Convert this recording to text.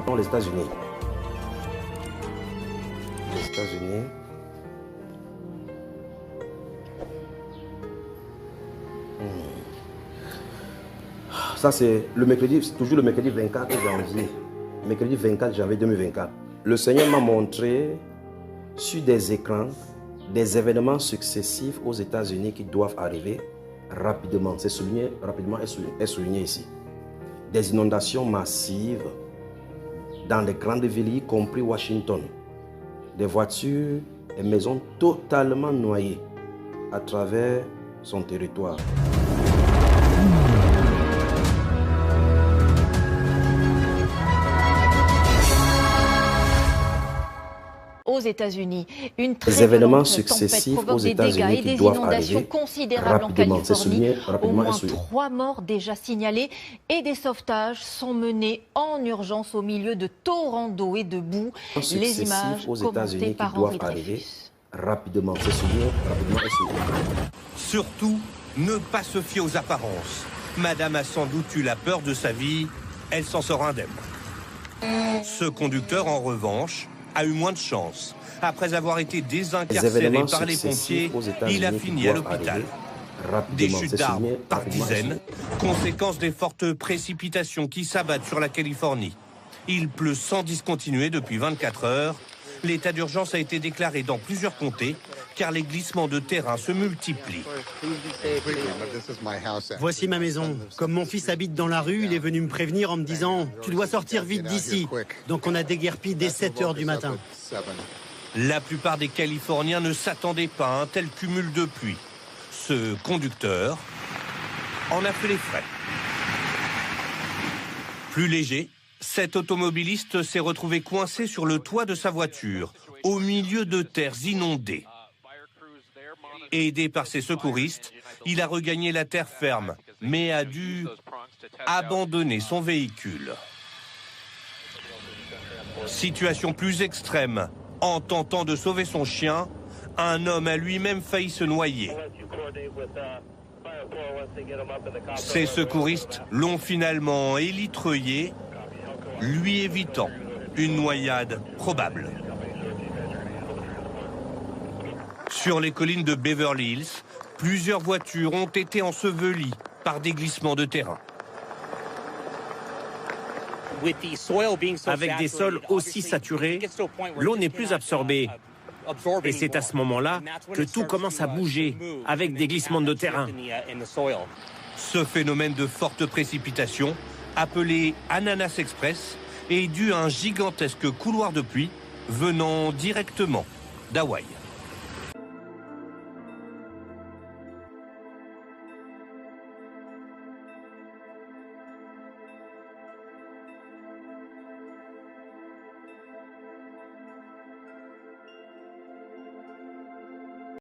Dans les États-Unis. Les États-Unis. Ça, c'est le mercredi, c'est toujours le mercredi 24 janvier. Mercredi 24 janvier 2024. Le Seigneur m'a montré sur des écrans des événements successifs aux États-Unis qui doivent arriver rapidement. C'est souligné rapidement est souligné ici. Des inondations massives dans les grandes villes, y compris Washington. Des voitures et maisons totalement noyées à travers son territoire. Aux États-Unis, une très les événements violente successifs tempête provoque aux des dégâts États-Unis et qui des doivent inondations arriver considérables en rapidement. C'est Californie. souligné Au rapidement moins et souligné. 3 morts déjà signalés et des sauvetages sont menés en urgence au milieu de torrents d'eau et de boue. Les images aux commentées États-Unis qui par doivent Henri arriver Dreyfus. rapidement. C'est souligné rapidement et souligné. Surtout, ne pas se fier aux apparences. Madame a sans doute eu la peur de sa vie, elle s'en sort indemne. Ce conducteur, en revanche, a eu moins de chance. Après avoir été désincarcéré par les pompiers, il a fini à l'hôpital. Des chutes d'arbres par dizaines, conséquence des fortes précipitations qui s'abattent sur la Californie. Il pleut sans discontinuer depuis 24 heures. L'état d'urgence a été déclaré dans plusieurs comtés, car les glissements de terrain se multiplient. Voici ma maison. Comme mon fils habite dans la rue, il est venu me prévenir en me disant « Tu dois sortir vite d'ici ». Donc on a déguerpi dès 7 heures du matin. La plupart des Californiens ne s'attendaient pas à un tel cumul de pluie. Ce conducteur en a fait les frais. Plus léger, cet automobiliste s'est retrouvé coincé sur le toit de sa voiture, au milieu de terres inondées. Aidé par ses secouristes, il a regagné la terre ferme, mais a dû abandonner son véhicule. Situation plus extrême. En tentant de sauver son chien, un homme a lui-même failli se noyer. Ses secouristes l'ont finalement élitreillé, lui évitant une noyade probable. Sur les collines de Beverly Hills, plusieurs voitures ont été ensevelies par des glissements de terrain. Avec des sols aussi saturés, l'eau n'est plus absorbée. Et c'est à ce moment-là que tout commence à bouger, avec des glissements de terrain. Ce phénomène de forte précipitation, appelé Ananas Express, est dû à un gigantesque couloir de pluie venant directement d'Hawaï.